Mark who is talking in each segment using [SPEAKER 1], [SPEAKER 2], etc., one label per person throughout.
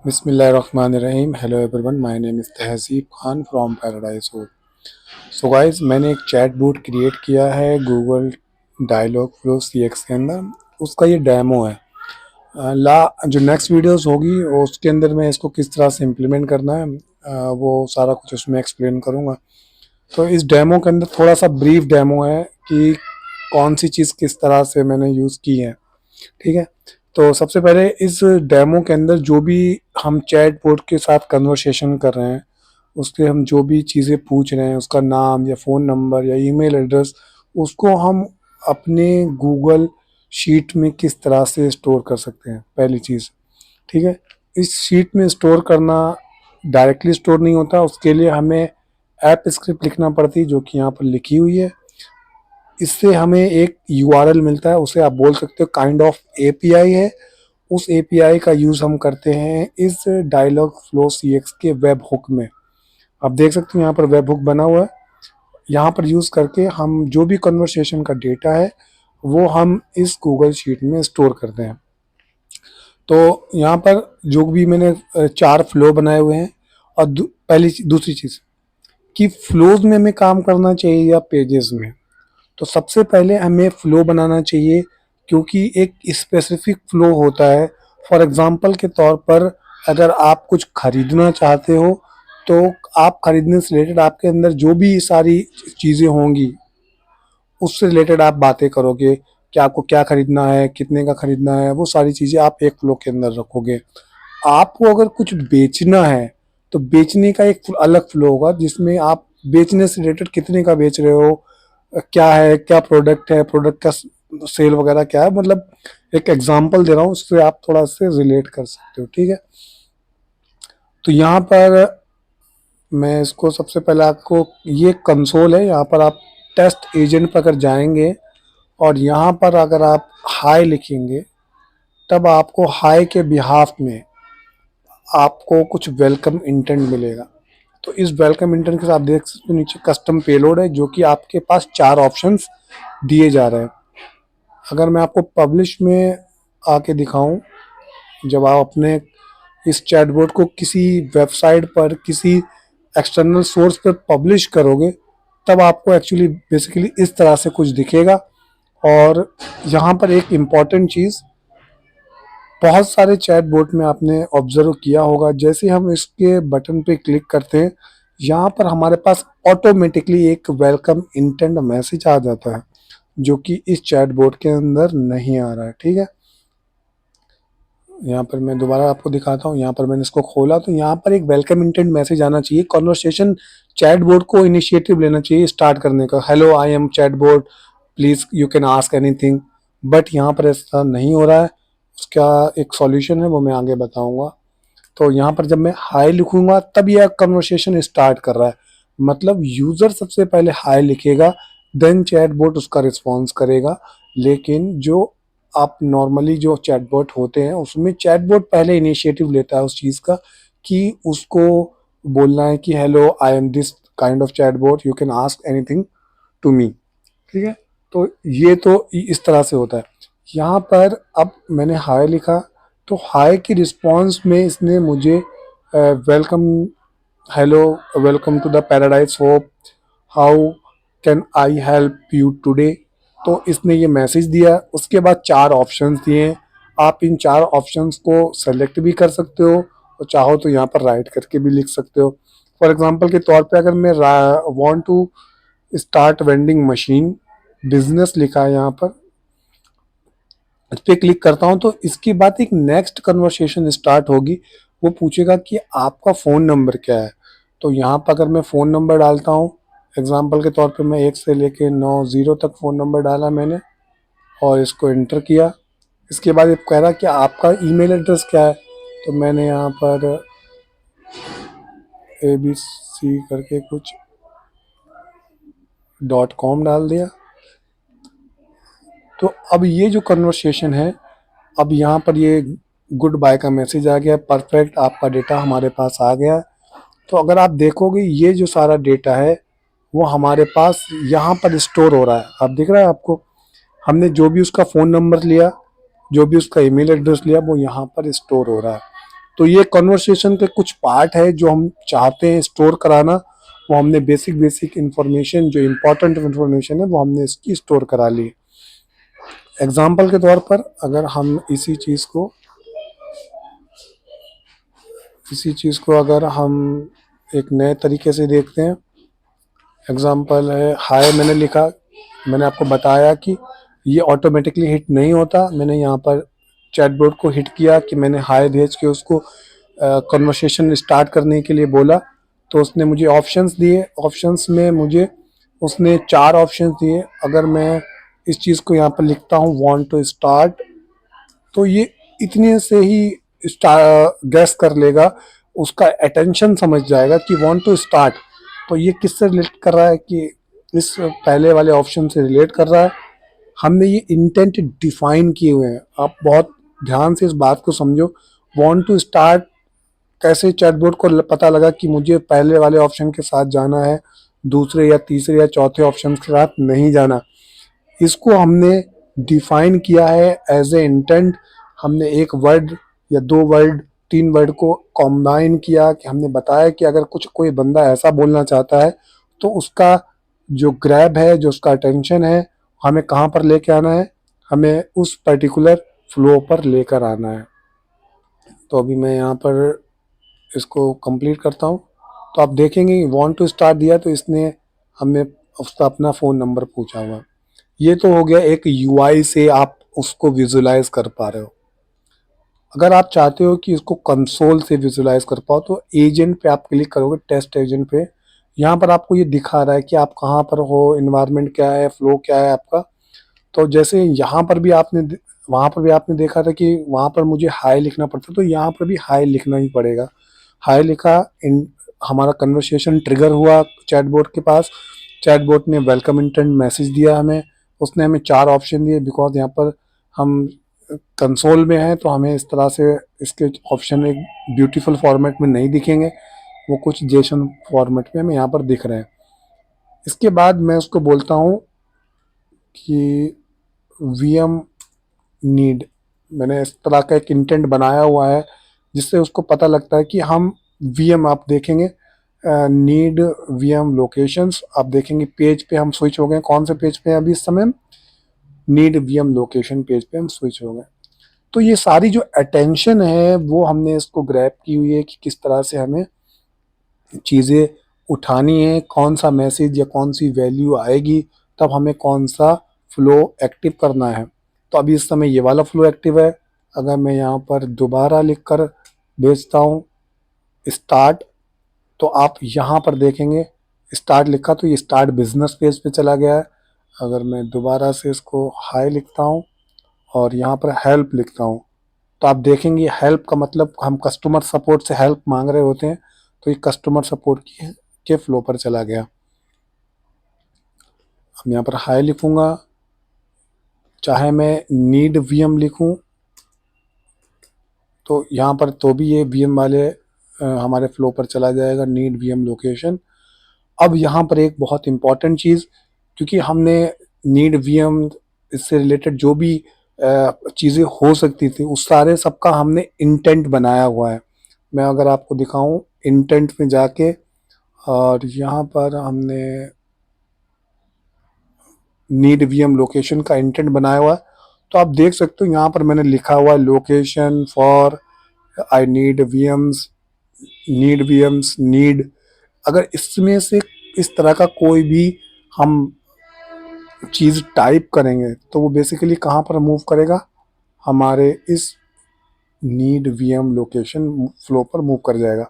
[SPEAKER 1] बिस्मिल्लाहिर्रहमानिर्रहीम। Hello everyone, my name is Tahzeeb Khan from Paradise Hope. So guys, मैंने एक chat bot create किया है गूगल डायलॉग फ्लो सीएक्स के अंदर। उसका ये डेमो है। ला जो नेक्स्ट वीडियोस होगी उसके अंदर मैं इसको किस तरह से इम्प्लीमेंट करना है वो सारा कुछ उसमें एक्सप्लेन करूँगा। तो इस डेमो के अंदर थोड़ा सा ब्रीफ डेमो है कि कौन सी चीज़ किस तरह से मैंने यूज़ की है। ठीक है, तो सबसे पहले इस डेमो के अंदर जो भी हम चैट बोट के साथ कन्वर्सेशन कर रहे हैं, उसके हम जो भी चीज़ें पूछ रहे हैं, उसका नाम या फ़ोन नंबर या ईमेल एड्रेस, उसको हम अपने गूगल शीट में किस तरह से स्टोर कर सकते हैं, पहली चीज़। ठीक है, इस शीट में स्टोर करना डायरेक्टली स्टोर नहीं होता, उसके लिए हमें ऐप स्क्रिप्ट लिखना पड़ती है जो कि यहाँ पर लिखी हुई है। इससे हमें एक यूआरएल मिलता है, उसे आप बोल सकते हो काइंड ऑफ एपीआई है। उस एपीआई का यूज़ हम करते हैं इस डायलॉग फ्लो सीएक्स के वेब हुक में। आप देख सकते हो यहाँ पर वेब हुक बना हुआ है। यहाँ पर यूज़ करके हम जो भी कन्वर्सेशन का डेटा है वो हम इस गूगल शीट में स्टोर करते हैं। तो यहाँ पर जो भी मैंने 4 फ्लो बनाए हुए हैं। और दूसरी चीज़ कि फ्लोज में हमें काम करना चाहिए या पेजेस में। तो सबसे पहले हमें फ्लो बनाना चाहिए, क्योंकि एक स्पेसिफिक फ्लो होता है। फॉर एग्जांपल के तौर पर अगर आप कुछ खरीदना चाहते हो तो आप खरीदने से रिलेटेड आपके अंदर जो भी सारी चीज़ें होंगी उससे रिलेटेड आप बातें करोगे कि आपको क्या खरीदना है, कितने का खरीदना है, वो सारी चीज़ें आप एक फ्लो के अंदर रखोगे। आपको अगर कुछ बेचना है तो बेचने का एक अलग फ्लो होगा जिसमें आप बेचने से रिलेटेड कितने का बेच रहे हो, क्या है, क्या प्रोडक्ट है, प्रोडक्ट का सेल वगैरह क्या है। मतलब एक एग्जांपल दे रहा हूँ, उससे आप थोड़ा से रिलेट कर सकते हो। ठीक है, तो यहाँ पर मैं इसको सबसे पहले आपको ये कंसोल है, यहाँ पर आप टेस्ट एजेंट पर अगर जाएंगे और यहाँ पर अगर आप हाई लिखेंगे तब आपको हाई के बिहाफ में आपको कुछ वेलकम इंटेंट मिलेगा। तो इस वेलकम इंटेंट के साथ देख सकते हो नीचे कस्टम पेलोड है जो कि आपके पास 4 ऑप्शंस दिए जा रहे हैं। अगर मैं आपको पब्लिश में आके दिखाऊं, जब आप अपने इस चैटबॉट को किसी वेबसाइट पर किसी एक्सटर्नल सोर्स पर पब्लिश करोगे तब आपको एक्चुअली बेसिकली इस तरह से कुछ दिखेगा। और यहाँ पर एक इम्पॉर्टेंट चीज़, बहुत सारे चैट बोट में आपने ऑब्जर्व किया होगा, जैसे हम इसके बटन पे क्लिक करते हैं यहाँ पर हमारे पास ऑटोमेटिकली एक वेलकम इंटेंट मैसेज आ जाता है जो कि इस चैट बोट के अंदर नहीं आ रहा है। ठीक है, यहाँ पर मैं दोबारा आपको दिखाता हूँ। यहाँ पर मैंने इसको खोला तो यहाँ पर एक वेलकम इंटेंट मैसेज आना चाहिए। कॉन्वर्सेशन चैट बोट को इनिशिएटिव लेना चाहिए स्टार्ट करने का, hello I M chat bot, please you can ask anything. But यहाँ पर ऐसा नहीं हो रहा है। उसका एक सॉल्यूशन है, वो मैं आगे बताऊंगा। तो यहाँ पर जब मैं हाई लिखूंगा तब यह कन्वर्सेशन स्टार्ट कर रहा है। मतलब यूज़र सबसे पहले हाई लिखेगा, देन चैटबॉट उसका रिस्पॉन्स करेगा। लेकिन जो आप नॉर्मली जो चैटबॉट होते हैं उसमें चैटबॉट पहले इनिशिएटिव लेता है उस चीज़ का कि उसको बोलना है कि hello I am this kind of chatbot, you can ask anything to me. ठीक है, तो ये तो इस तरह से होता है। यहाँ पर अब मैंने हाय लिखा तो हाय की रिस्पॉन्स में इसने मुझे welcome, hello, welcome to the paradise hope, how can I help you today. तो इसने ये मैसेज दिया। उसके बाद 4 ऑप्शंस दिए हैं। आप इन 4 ऑप्शंस को सेलेक्ट भी कर सकते हो और चाहो तो यहाँ पर राइट करके भी लिख सकते हो। फॉर एग्जांपल के तौर पे अगर मैं want to start vending machine, business लिखा है यहाँ पर, इस पर क्लिक करता हूँ तो इसके बाद एक नेक्स्ट कन्वर्सेशन स्टार्ट होगी। वो पूछेगा कि आपका फ़ोन नंबर क्या है। तो यहाँ पर अगर मैं फ़ोन नंबर डालता हूँ, एग्जांपल के तौर पे मैं 1 से लेके 9 0 तक फ़ोन नंबर डाला मैंने और इसको एंटर किया। इसके बाद ये कह रहा कि आपका ईमेल एड्रेस क्या है। तो मैंने यहाँ पर ABC करके कुछ .com डाल दिया। तो अब ये जो कन्वर्सेशन है, अब यहाँ पर ये गुड बाय का मैसेज आ गया, परफेक्ट, आपका डेटा हमारे पास आ गया। तो अगर आप देखोगे ये जो सारा डेटा है वो हमारे पास यहाँ पर स्टोर हो रहा है। आप दिख रहा है आपको, हमने जो भी उसका फ़ोन नंबर लिया, जो भी उसका ईमेल एड्रेस लिया, वो यहाँ पर स्टोर हो रहा है। तो ये कन्वर्सेशन के कुछ पार्ट है जो हम चाहते हैं स्टोर कराना, वो हमने बेसिक बेसिक इंफॉर्मेशन जो इम्पोर्टेंट इंफॉर्मेशन है वो हमने इसकी स्टोर करा ली। एग्जाम्पल के तौर पर अगर हम इसी चीज़ को अगर हम एक नए तरीके से देखते हैं, एग्जाम्पल है हाय मैंने लिखा, मैंने आपको बताया कि ये ऑटोमेटिकली हिट नहीं होता, मैंने यहाँ पर चैटबॉट को हिट किया कि मैंने हाय भेज के उसको कन्वर्सेशन स्टार्ट करने के लिए बोला, तो उसने मुझे ऑप्शंस दिए। ऑप्शंस में मुझे उसने 4 ऑप्शंस दिए। अगर मैं इस चीज़ को यहाँ पर लिखता हूँ वांट टू स्टार्ट, तो ये इतने से ही गैस कर लेगा, उसका अटेंशन समझ जाएगा कि वांट टू स्टार्ट। तो ये किससे रिलेट कर रहा है कि इस पहले वाले ऑप्शन से रिलेट कर रहा है। हमने ये इंटेंट डिफाइन किए हुए हैं, आप बहुत ध्यान से इस बात को समझो। वांट टू स्टार्ट कैसे चैटबॉट को पता लगा कि मुझे पहले वाले ऑप्शन के साथ जाना है, दूसरे या तीसरे या चौथे ऑप्शन के साथ नहीं जाना। इसको हमने डिफाइन किया है एज ए इंटेंट। हमने एक वर्ड या 2 वर्ड 3 वर्ड को कॉम्बाइन किया कि हमने बताया कि अगर कुछ कोई बंदा ऐसा बोलना चाहता है तो उसका जो ग्रैब है, जो उसका अटेंशन है, हमें कहाँ पर लेके आना है, हमें उस पर्टिकुलर फ्लो पर लेकर आना है। तो अभी मैं यहाँ पर इसको कंप्लीट करता हूँ। तो आप देखेंगे वांट टू स्टार्ट दिया तो इसने हमें उसका अपना फ़ोन नंबर पूछा हुआ। ये तो हो गया एक यूआई से आप उसको विजुलाइज कर पा रहे हो। अगर आप चाहते हो कि इसको कंसोल से विजुलाइज कर पाओ तो एजेंट पे आप क्लिक करोगे, टेस्ट एजेंट पे। यहाँ पर आपको ये दिखा रहा है कि आप कहाँ पर हो, इन्वायरमेंट क्या है, फ्लो क्या है आपका। तो जैसे यहाँ पर भी आपने वहाँ पर भी आपने देखा था कि वहाँ पर मुझे हाई लिखना पड़ता, तो यहाँ पर भी हाई लिखना ही पड़ेगा। हाई लिखा, इन हमारा कन्वर्सेशन ट्रिगर हुआ चैटबॉट के पास। चैटबॉट ने वेलकम इंटेंट मैसेज दिया हमें, उसने हमें 4 ऑप्शन दिए। बिकॉज यहाँ पर हम कंसोल में हैं तो हमें इस तरह से इसके ऑप्शन एक ब्यूटीफुल फॉर्मेट में नहीं दिखेंगे, वो कुछ जेसन फॉर्मेट में हमें यहाँ पर दिख रहे हैं। इसके बाद मैं उसको बोलता हूँ कि वीएम नीड, मैंने इस तरह का एक इंटेंट बनाया हुआ है जिससे उसको पता लगता है कि हम वीएम, आप देखेंगे नीड वीएम लोकेशंस, आप देखेंगे पेज पे हम स्विच हो गए। कौन से पेज पे हैं अभी इस समय? नीड वीएम लोकेशन पेज पे हम स्विच हो गए। तो ये सारी जो अटेंशन है वो हमने इसको ग्रैब की हुई है कि किस तरह से हमें चीज़ें उठानी है, कौन सा मैसेज या कौन सी वैल्यू आएगी तब हमें कौन सा फ्लो एक्टिव करना है। तो अभी इस समय ये वाला फ्लो एक्टिव है। अगर मैं यहाँ पर दोबारा लिख कर भेजता हूँ स्टार्ट, तो आप यहाँ पर देखेंगे स्टार्ट लिखा तो ये स्टार्ट बिजनेस पेज पे चला गया है। अगर मैं दोबारा से इसको हाई लिखता हूँ और यहाँ पर हेल्प लिखता हूँ तो आप देखेंगे हेल्प का मतलब हम कस्टमर सपोर्ट से हेल्प मांग रहे होते हैं, तो ये कस्टमर सपोर्ट के फ्लो पर चला गया। अब यहाँ पर हाई लिखूंगा, चाहे मैं नीड वीएम लिखूं तो यहाँ पर तो भी ये वीएम वाले हमारे फ्लो पर चला जाएगा, नीड वीएम लोकेशन। अब यहाँ पर एक बहुत इंपॉर्टेंट चीज़, क्योंकि हमने नीड वीएम इससे रिलेटेड जो भी चीज़ें हो सकती थी उस सारे सबका हमने इंटेंट बनाया हुआ है। मैं अगर आपको दिखाऊं इंटेंट में जाके, और यहाँ पर हमने नीड वीएम लोकेशन का इंटेंट बनाया हुआ है। तो आप देख सकते हो यहाँ पर मैंने लिखा हुआ है location for I need VMs need. अगर इसमें से इस तरह का कोई भी हम चीज़ टाइप करेंगे तो वो बेसिकली कहाँ पर मूव करेगा, हमारे इस नीड वीएम लोकेशन फ्लो पर मूव कर जाएगा।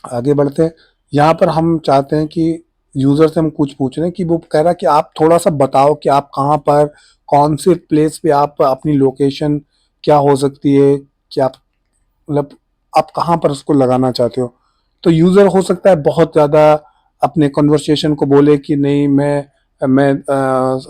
[SPEAKER 1] आगे बढ़ते हैं। यहाँ पर हम चाहते हैं कि यूज़र से हम कुछ पूछ रहे हैं कि वो कह रहा है कि आप थोड़ा सा बताओ कि आप कहाँ पर, कौन से प्लेस पे आप अपनी लोकेशन क्या हो सकती है, कि आप मतलब आप कहाँ पर उसको लगाना चाहते हो। तो यूज़र हो सकता है बहुत ज़्यादा अपने कन्वर्सेशन को बोले कि नहीं मैं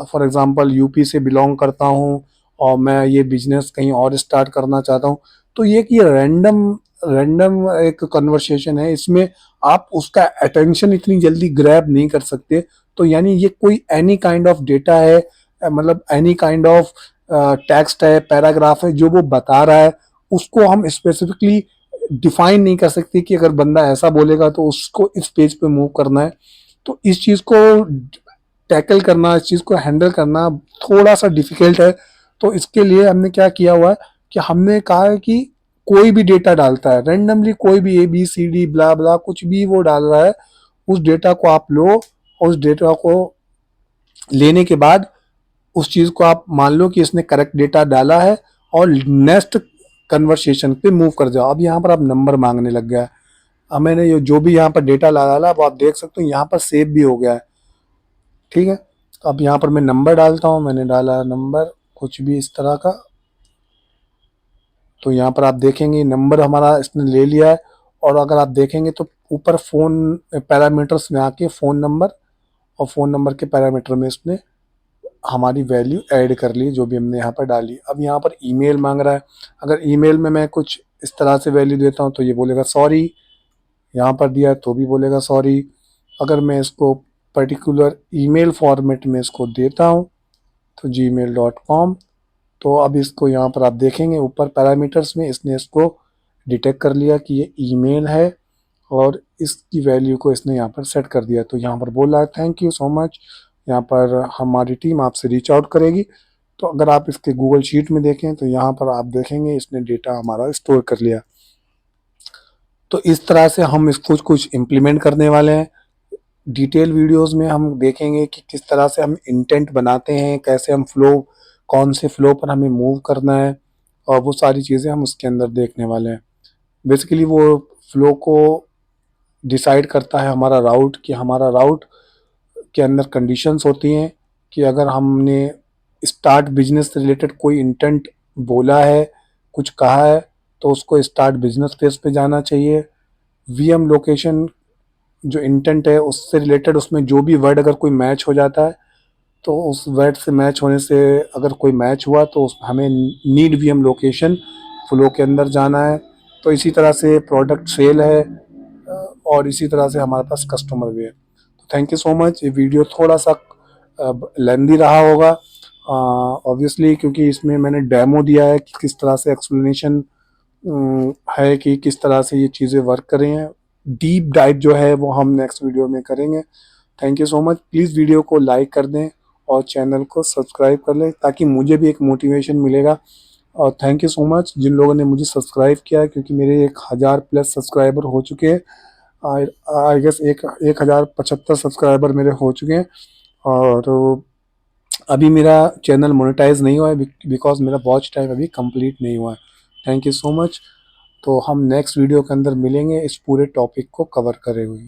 [SPEAKER 1] फॉर एग्जांपल यूपी से बिलोंग करता हूँ और मैं ये बिजनेस कहीं और स्टार्ट करना चाहता हूँ। तो ये रैंडम रैंडम एक कन्वर्सेशन है, इसमें आप उसका अटेंशन इतनी जल्दी ग्रैब नहीं कर सकते। तो यानी ये कोई एनी काइंड ऑफ डेटा है, मतलब एनी काइंड ऑफ टेक्स्ट है, पैराग्राफ है जो वो बता रहा है, उसको हम स्पेसिफिकली डिफाइन नहीं कर सकते कि अगर बंदा ऐसा बोलेगा तो उसको इस पेज पे मूव करना है। तो इस चीज़ को टैकल करना, इस चीज़ को हैंडल करना थोड़ा सा डिफिकल्ट है। तो इसके लिए हमने क्या किया हुआ है कि हमने कहा है कि कोई भी डेटा डालता है रेंडमली, कोई भी ABCD ब्ला ब्ला कुछ भी वो डाल रहा है, उस डेटा को आप लो, उस डेटा को लेने के बाद उस चीज़ को आप मान लो कि इसने करेक्ट डेटा डाला है और नेक्स्ट कन्वर्सेशन पे मूव कर जाओ। अब यहाँ पर आप नंबर मांगने लग गया है। अब मैंने ये जो भी यहाँ पर डेटा डाला वो आप देख सकते हो यहाँ पर सेव भी हो गया है। ठीक है, तो अब यहाँ पर मैं नंबर डालता हूँ, मैंने डाला नंबर कुछ भी इस तरह का, तो यहाँ पर आप देखेंगे नंबर हमारा इसने ले लिया है। और अगर आप देखेंगे तो ऊपर फ़ोन पैरामीटर्स में आके फ़ोन नंबर और फ़ोन नंबर के पैरामीटर में इसने हमारी वैल्यू ऐड कर ली जो भी हमने यहाँ पर डाली। अब यहाँ पर ईमेल मांग रहा है, अगर ईमेल में मैं कुछ इस तरह से वैल्यू देता हूँ तो ये बोलेगा सॉरी, यहाँ पर दिया है तो भी बोलेगा सॉरी। अगर मैं इसको पर्टिकुलर ईमेल फॉर्मेट में इसको देता हूँ तो gmail.com, तो अब इसको यहाँ पर आप देखेंगे ऊपर पैरामीटर्स में इसने इसको डिटेक्ट कर लिया कि ये ईमेल है और इसकी वैल्यू को इसने यहाँ पर सेट कर दिया। तो यहाँ पर बोल रहा है थैंक यू सो मच, यहाँ पर हमारी टीम आपसे रीच आउट करेगी। तो अगर आप इसके गूगल शीट में देखें तो यहाँ पर आप देखेंगे इसने डेटा हमारा स्टोर कर लिया। तो इस तरह से हम इसको कुछ इम्प्लीमेंट करने वाले हैं। डिटेल वीडियोस में हम देखेंगे कि किस तरह से हम इंटेंट बनाते हैं, कैसे हम फ्लो, कौन से फ्लो पर हमें मूव करना है, और वो सारी चीज़ें हम उसके अंदर देखने वाले हैं। बेसिकली वो फ्लो को डिसाइड करता है हमारा राउट, कि हमारा राउट के अंदर कंडीशंस होती हैं कि अगर हमने स्टार्ट बिजनेस से रिलेटेड कोई इंटेंट बोला है, कुछ कहा है, तो उसको स्टार्ट बिजनेस पेज पे जाना चाहिए। VM लोकेशन जो इंटेंट है उससे रिलेटेड उसमें जो भी वर्ड अगर कोई मैच हो जाता है तो उस वर्ड से मैच होने से अगर कोई मैच हुआ तो हमें नीड VM लोकेशन फ्लो के अंदर जाना है। तो इसी तरह से प्रोडक्ट सेल है और इसी तरह से हमारे पास कस्टमर भी है। तो थैंक यू सो मच। ये वीडियो थोड़ा सा लेंदी रहा होगा ऑब्वियसली, क्योंकि इसमें मैंने डेमो दिया है कि किस तरह से एक्सप्लेनेशन है कि किस तरह से ये चीज़ें वर्क कर रही हैं। डीप डाइव जो है वो हम नेक्स्ट वीडियो में करेंगे। Thank you so much. Please video को लाइक कर दें और चैनल को सब्सक्राइब कर लें ताकि मुझे भी एक मोटिवेशन मिलेगा। और थैंक यू सो मच जिन लोगों ने मुझे सब्सक्राइब किया है, क्योंकि मेरे 1000 प्लस सब्सक्राइबर हो चुके हैं। आई गेस 1075 सब्सक्राइबर मेरे हो चुके हैं। और अभी मेरा चैनल मोनेटाइज नहीं हुआ है बिकॉज मेरा वॉच टाइम अभी कंप्लीट नहीं हुआ है। Thank you so much. तो हम नेक्स्ट वीडियो के अंदर मिलेंगे इस पूरे टॉपिक को कवर करे हुए।